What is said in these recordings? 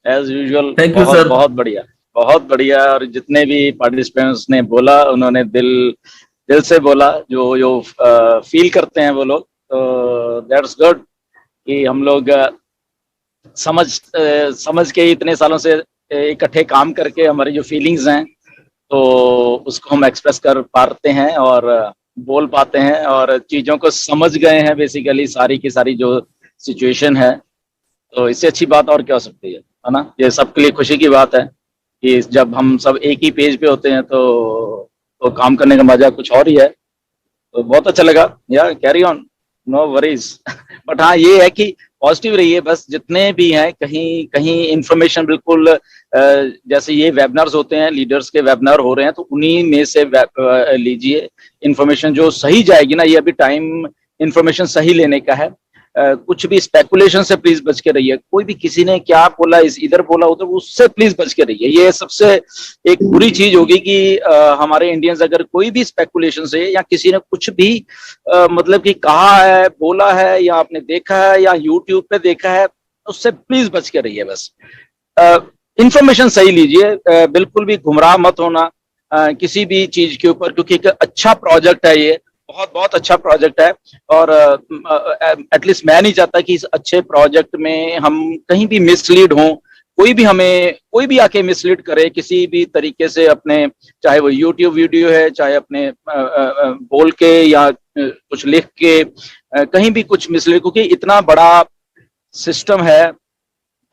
As usual thank you बहुत sir. बहुत बढ़िया, बहुत बढ़िया। और जितने भी पार्टिसिपेंट्स ने बोला उन्होंने दिल दिल से बोला, जो जो फील करते हैं वो लोग, तो दैट्स गुड कि हम लोग समझ के इतने सालों से इकट्ठे काम करके हमारी जो फीलिंग्स हैं तो उसको हम एक्सप्रेस कर पाते हैं और बोल पाते हैं और चीज़ों को समझ गए हैं बेसिकली, सारी की सारी जो सिचुएशन है। तो इससे अच्छी बात और क्या हो सकती है ना? ये सबके लिए खुशी की बात है कि जब हम सब एक ही पेज पे होते हैं तो काम करने का मजा कुछ और ही है। तो बहुत अच्छा लगा यार, carry on, no worries. But हाँ ये है कि पॉजिटिव रहिए बस, जितने भी हैं कहीं कहीं इंफॉर्मेशन बिल्कुल जैसे ये वेबिनार्स होते हैं, लीडर्स के वेबिनार हो रहे हैं, तो उन्हीं में से लीजिए इंफॉर्मेशन जो सही जाएगी ना। ये अभी टाइम इंफॉर्मेशन सही लेने का है। कुछ भी स्पेकुलेशन से प्लीज बच के रहिए। कोई भी किसी ने क्या बोला, इस इधर बोला उधर, उससे प्लीज बच के रहिए। ये सबसे एक बुरी चीज होगी कि हमारे इंडियंस अगर कोई भी स्पेकुलेशन से या किसी ने कुछ भी मतलब कि कहा है, बोला है, या आपने देखा है या यूट्यूब पे देखा है, उससे प्लीज बच के रहिए बस। इंफॉर्मेशन सही लीजिए, बिल्कुल भी गुमराह मत होना किसी भी चीज के ऊपर, क्योंकि एक अच्छा प्रोजेक्ट है ये, बहुत बहुत अच्छा प्रोजेक्ट है। और एटलीस्ट मैं नहीं चाहता कि इस अच्छे प्रोजेक्ट में हम कहीं भी मिसलीड हों। कोई भी आके मिसलीड करे किसी भी तरीके से अपने, चाहे वो यूट्यूब वीडियो है, चाहे अपने बोल के या कुछ लिख के कहीं भी कुछ मिसलीड, क्योंकि इतना बड़ा सिस्टम है।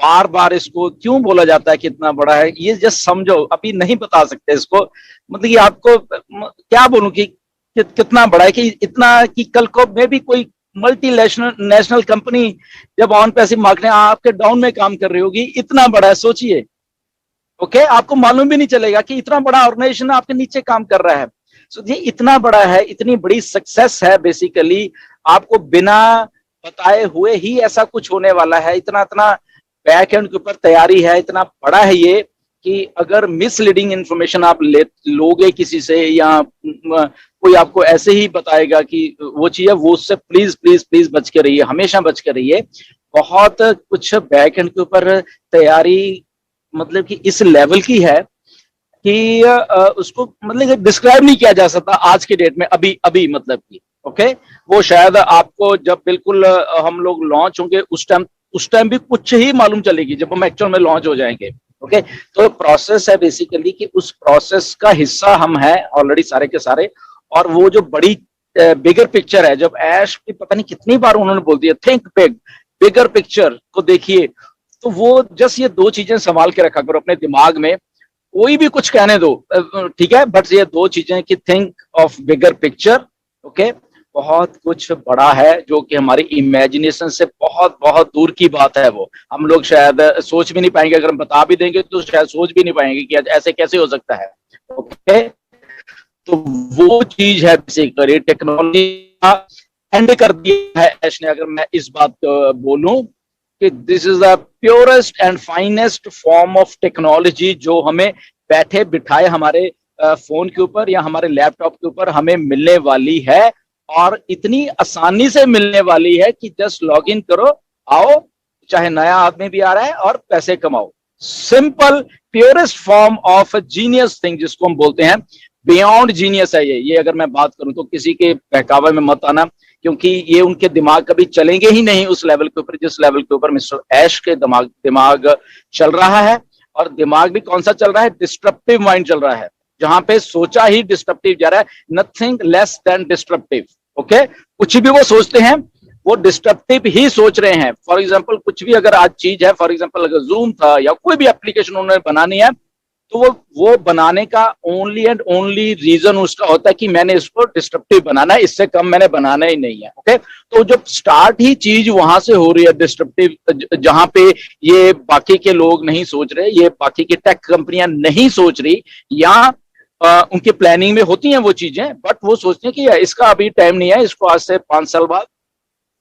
बार बार इसको क्यों बोला जाता है कि इतना बड़ा है, ये जस्ट समझो, अभी नहीं बता सकते इसको। मतलब कि आपको क्या बोलूं कि कितना बड़ा है, कि इतना कि कल को में भी कोई मल्टी नेशनल कंपनी जब ऑन पैसिव मार्केटिंग आपके डाउन में काम कर रही होगी, इतना बड़ा है सोचिए। ओके, आपको मालूम भी नहीं चलेगा कि इतना बड़ा ऑर्गेनाइजेशन आपके नीचे काम कर रहा है। सो ये इतना बड़ा है, इतनी बड़ी सक्सेस है बेसिकली, आपको बिना बताए हुए ही ऐसा कुछ होने वाला है। इतना इतना बैक एंड के ऊपर तैयारी है, इतना बड़ा है ये कि अगर मिसलीडिंग इंफॉर्मेशन आप लोगे किसी से, या कोई आपको ऐसे ही बताएगा कि वो चीज है, वो उससे प्लीज प्लीज प्लीज बच के रहिए, हमेशा बच के रहिए। बहुत कुछ बैक एंड के ऊपर तैयारी मतलब कि इस लेवल की है कि उसको मतलब डिस्क्राइब नहीं किया जा सकता आज के डेट में, अभी अभी मतलब कि ओके। वो शायद आपको जब बिल्कुल हम लोग लॉन्च होंगे उस टाइम भी कुछ ही मालूम चलेगी, जब हम एक्चुअल में लॉन्च हो जाएंगे। ओके, तो प्रोसेस है बेसिकली कि उस प्रोसेस का हिस्सा हम हैं ऑलरेडी सारे के सारे। और वो जो बड़ी बिगर पिक्चर है, जब ऐश की पता नहीं कितनी बार उन्होंने बोल दिया थिंक बिग, बिगर पिक्चर को देखिए, तो वो जस्ट ये दो चीजें संभाल के रखा करो अपने दिमाग में। कोई भी कुछ कहने दो, ठीक है, बट ये दो चीजें कि think of bigger picture. Okay, बहुत कुछ बड़ा है जो कि हमारी इमेजिनेशन से बहुत बहुत दूर की बात है। वो हम लोग शायद सोच भी नहीं पाएंगे, अगर हम बता भी देंगे तो शायद सोच भी नहीं पाएंगे कि ऐसे कैसे हो सकता है। ओके, तो वो चीज है बेसिकली टेक्नोलॉजी का एंड कर दिया है ऐश ने, अगर मैं इस बात बोलूं कि this is the purest and finest form of technology जो हमें बैठे बिठाए हमारे फोन के ऊपर या हमारे लैपटॉप के ऊपर हमें मिलने वाली है। और इतनी आसानी से मिलने वाली है कि जस्ट लॉग इन करो, आओ, चाहे नया आदमी भी आ रहा है, और पैसे कमाओ। Simple purest form of genius thing जिसको हम बोलते हैं, बियॉन्ड जीनियस है ये अगर मैं बात करूं तो किसी के बहकावे में मत आना, क्योंकि ये उनके दिमाग कभी चलेंगे ही नहीं उस लेवल के ऊपर जिस लेवल के ऊपर मिस्टर ऐश के दिमाग चल रहा है। और दिमाग भी कौन सा चल रहा है, डिस्ट्रप्टिव माइंड चल रहा है, जहां पे सोचा ही डिस्ट्रप्टिव जा रहा है, nothing less than disruptive. Okay, कुछ भी वो सोचते हैं वो डिस्ट्रप्टिव ही सोच रहे हैं। फॉर एग्जाम्पल कुछ भी अगर आज चीज है, फॉर एग्जाम्पल अगर जूम था या कोई भी एप्लीकेशन उन्होंने बनानी है, तो वो बनाने का ओनली एंड ओनली रीजन उसका होता है कि मैंने इसको डिस्ट्रप्टिव बनाना है, इससे कम मैंने बनाना ही नहीं है। ओके, तो जब स्टार्ट ही चीज वहां से हो रही है डिस्ट्रप्टिव, जहां पे ये बाकी के लोग नहीं सोच रहे, ये बाकी की टेक कंपनियां नहीं सोच रही, या उनकी प्लानिंग में होती हैं वो चीजें, बट वो सोचते हैं कि इसका अभी टाइम नहीं है, इसको आज से 5 साल बाद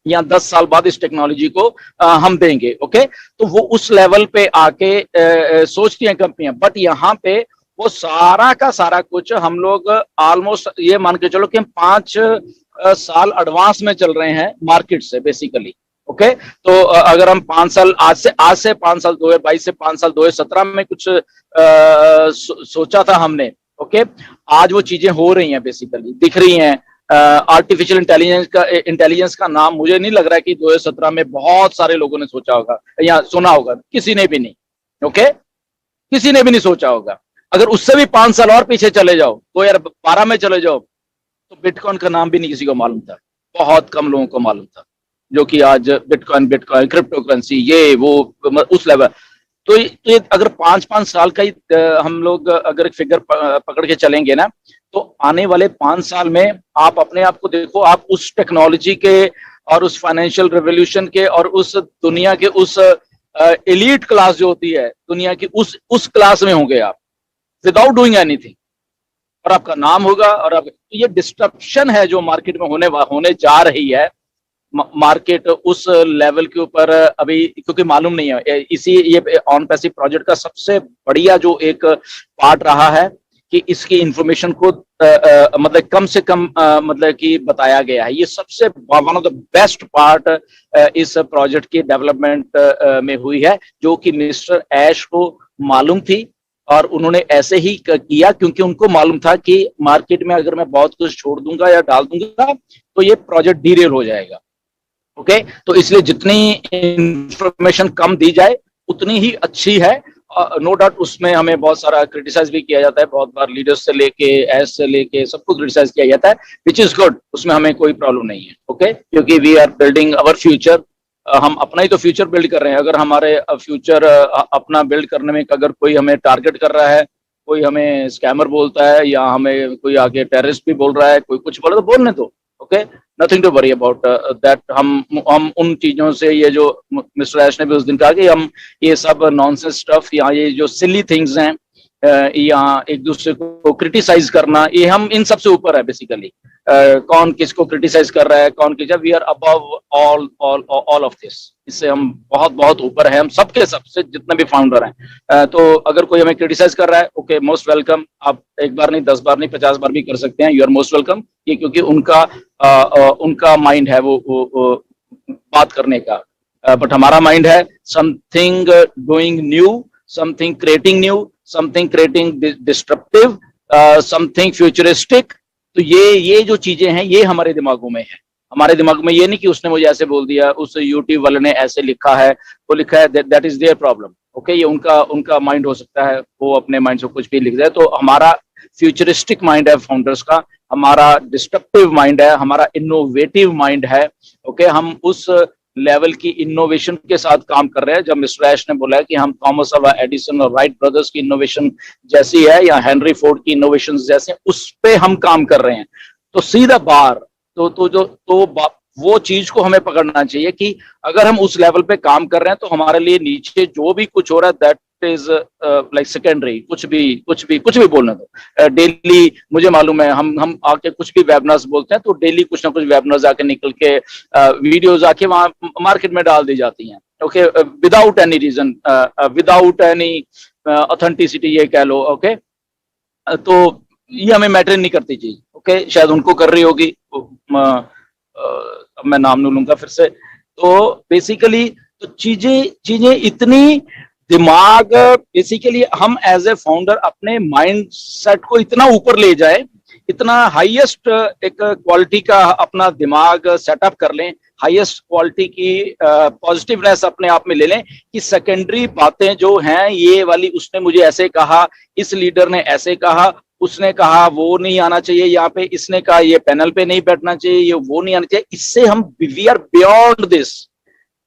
या 10 साल बाद इस टेक्नोलॉजी को हम देंगे। ओके, तो वो उस लेवल पे आके सोचती हैं कंपनियां, बट यहाँ पे वो सारा का सारा कुछ हम लोग ऑलमोस्ट ये मान के चलो कि हम 5 साल एडवांस में चल रहे हैं मार्केट से बेसिकली। ओके, तो अगर हम 5 साल आज से 5 साल 2022 से 5 साल 2017 में कुछ सोचा था हमने, ओके, आज वो चीजें हो रही हैं, बेसिकली दिख रही हैं। आर्टिफिशियल इंटेलिजेंस का नाम मुझे नहीं लग रहा है कि 2017 में बहुत सारे लोगों ने सोचा होगा या सुना होगा, किसी ने भी नहीं। ओके, किसी ने भी नहीं सोचा होगा। अगर उससे भी 5 साल और पीछे चले जाओ, 2012 में चले जाओ, तो बिटकॉइन का नाम भी नहीं किसी को मालूम था, बहुत कम लोगों को मालूम था, जो कि आज बिटकॉइन बिटकॉइन क्रिप्टो करेंसी ये वो उस लेवल। तो ये अगर 5-5 साल का ही हम लोग अगर एक फिगर पकड़ के चलेंगे ना, तो आने वाले 5 साल में आप अपने आप को देखो, आप उस टेक्नोलॉजी के और उस फाइनेंशियल रेवोल्यूशन के और उस दुनिया के उस एलीट क्लास जो होती है दुनिया की, उस क्लास में होंगे आप, विदाउट डूइंग एनीथिंग, और आपका नाम होगा। और आप, तो ये डिस्ट्रप्शन है जो मार्केट में होने जा रही है। मार्केट उस लेवल के ऊपर अभी क्योंकि मालूम नहीं है, इसी ये ऑन पैसिव प्रोजेक्ट का सबसे बढ़िया जो एक पार्ट रहा है कि इसकी इंफॉर्मेशन को मतलब कम से कम मतलब कि बताया गया है। ये सबसे one of the best part इस प्रोजेक्ट की डेवलपमेंट में हुई है, जो कि मिस्टर ऐश को मालूम थी और उन्होंने ऐसे ही किया क्योंकि उनको मालूम था कि मार्केट में अगर मैं बहुत कुछ छोड़ दूंगा या डाल दूंगा तो ये प्रोजेक्ट डीरेल हो जाएगा। ओके, तो इसलिए जितनी इंफॉर्मेशन कम दी जाए उतनी ही अच्छी है। नो डाउट उसमें हमें बहुत सारा क्रिटिसाइज भी किया जाता है, बहुत बार लीडर्स से लेके एस से लेके सबको क्रिटिसाइज किया जाता है, विच इज गुड, उसमें हमें कोई प्रॉब्लम नहीं है। ओके, क्योंकि we are building our future, हम अपना ही तो फ्यूचर बिल्ड कर रहे हैं। अगर हमारे फ्यूचर अपना बिल्ड करने में अगर कोई हमें टारगेट कर रहा है, कोई हमें स्कैमर बोलता है या हमें कोई आगे टेररिस्ट भी बोल रहा है, कोई कुछ बोले तो बोलने दो। Okay, nothing to worry about that. हम उन चीजों से, ये जो मिस्टर ऐश ने भी उस दिन कहा कि हम ये सब नॉनसेंस स्टफ या ये जो सिली थिंग्स हैं या एक दूसरे को क्रिटिसाइज करना, ये हम इन सबसे ऊपर है बेसिकली। कौन किसको क्रिटिसाइज कर रहा है, कौन किस, we are above all of this, इससे हम बहुत बहुत ऊपर हैं, हम सबके सबसे जितने भी फाउंडर हैं। तो अगर कोई हमें क्रिटिसाइज कर रहा है, ओके, मोस्ट वेलकम। आप एक बार नहीं, 10 बार नहीं, 50 बार भी कर सकते हैं, यू आर मोस्ट वेलकम। ये क्योंकि उनका माइंड है वो बात करने का, बट हमारा माइंड है something doing new, something creating new, something creating disruptive, something futuristic. तो ये जो चीजें हैं ये हमारे दिमागों में है। हमारे दिमाग में ये नहीं कि उसने मुझे ऐसे बोल दिया, उस यूट्यूब वाले ने ऐसे लिखा है, वो लिखा है, that is their problem. Okay, ये उनका माइंड हो सकता है, वो अपने माइंड से कुछ भी लिख दे। तो हमारा फ्यूचरिस्टिक माइंड है फाउंडर्स का, हमारा डिस्ट्रप्टिव माइंड है, हमारा इनोवेटिव माइंड है। ओके, हम उस लेवल की इनोवेशन के साथ काम कर रहे हैं। जब मिस्टर ऐश ने बोला है कि हम थॉमस अल्वा एडिसन और राइट ब्रदर्स की इनोवेशन जैसी है या हेनरी फोर्ड की इनोवेशन जैसे, उस पे हम काम कर रहे हैं। तो सीधा बार वो चीज को हमें पकड़ना चाहिए कि अगर हम उस लेवल पे काम कर रहे हैं तो हमारे लिए नीचे जो भी कुछ हो रहा है दैट इज लाइक सेकेंडरी, कुछ भी बोलने दो। डेली मुझे मालूम है, हम आके कुछ भी वेबिनार्स बोलते हैं तो डेली कुछ ना कुछ वेबिनार्स आके निकल के वीडियोस आके वहां मार्केट में डाल दी जाती हैं। Okay, without any reason, without any authenticity ये कह लो। ओके, तो ये हमें मैटर नहीं करती चीज। ओके, शायद उनको कर रही होगी, अब मैं नाम नहीं लूंगा फिर से। तो बेसिकली तो चीजें इतनी दिमाग, बेसिकली हम एज ए फाउंडर अपने माइंड सेट को इतना ऊपर ले जाए, इतना हाईएस्ट एक क्वालिटी का अपना दिमाग सेटअप कर लें, हाईएस्ट क्वालिटी की पॉजिटिवनेस अपने आप में ले लें कि सेकेंडरी बातें जो हैं ये वाली, उसने मुझे ऐसे कहा, इस लीडर ने ऐसे कहा, उसने कहा वो नहीं आना चाहिए यहाँ पे, इसने कहा ये पैनल पे नहीं बैठना चाहिए, ये वो नहीं आना चाहिए। इससे हम we are beyond this,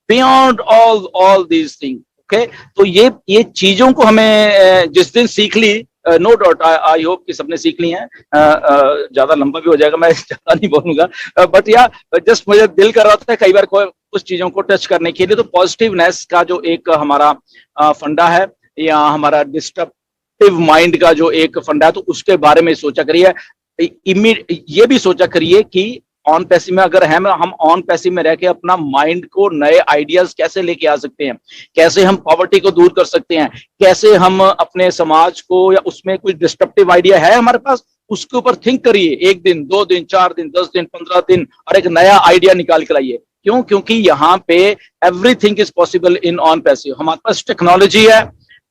beyond all these thing. Okay, तो ये चीजों को हमें जिस दिन सीख ली, नो डाउट, आई होप कि सबने सीख ली हैं। ज्यादा लंबा भी हो जाएगा, मैं ज्यादा नहीं बोलूंगा, बट या जस्ट मुझे दिल कर रहा था कई बार कुछ चीजों को टच करने के लिए। तो पॉजिटिवनेस का जो एक हमारा फंडा है या हमारा डिस्ट्रप्टिव माइंड का जो एक फंडा है, तो उसके बारे में सोचा करिए। ये भी सोचा करिए कि ऑन पैसिव में अगर हम ऑन पैसिव में रह के अपना माइंड को नए आइडियाज कैसे लेके आ सकते हैं, कैसे हम पॉवर्टी को दूर कर सकते हैं, कैसे हम अपने समाज को, या उसमें कोई डिस्ट्रप्टिव आइडिया है हमारे पास, उसके ऊपर थिंक करिए। 1 दिन 2 दिन 4 दिन 10 दिन 15 दिन और एक नया आइडिया निकाल कर आइए। क्यों? क्योंकि यहाँ पे everything is possible in on passive. हमारे पास टेक्नोलॉजी है,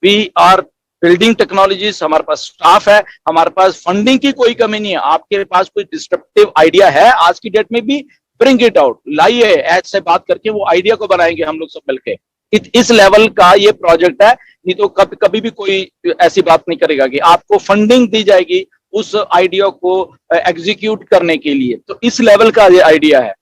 वी आर बिल्डिंग टेक्नोलॉजीज, हमारे पास स्टाफ है, हमारे पास फंडिंग की कोई कमी नहीं है। आपके पास कोई डिस्ट्रप्टिव आइडिया है आज की डेट में भी, ब्रिंग इट आउट, लाइए, एज से बात करके वो आइडिया को बनाएंगे हम लोग सब मिलके। इस लेवल का ये प्रोजेक्ट है। नहीं तो कभी भी कोई ऐसी बात नहीं करेगा कि आपको फंडिंग दी जाएगी उस आइडिया को एग्जीक्यूट करने के लिए। तो इस लेवल का ये आइडिया है।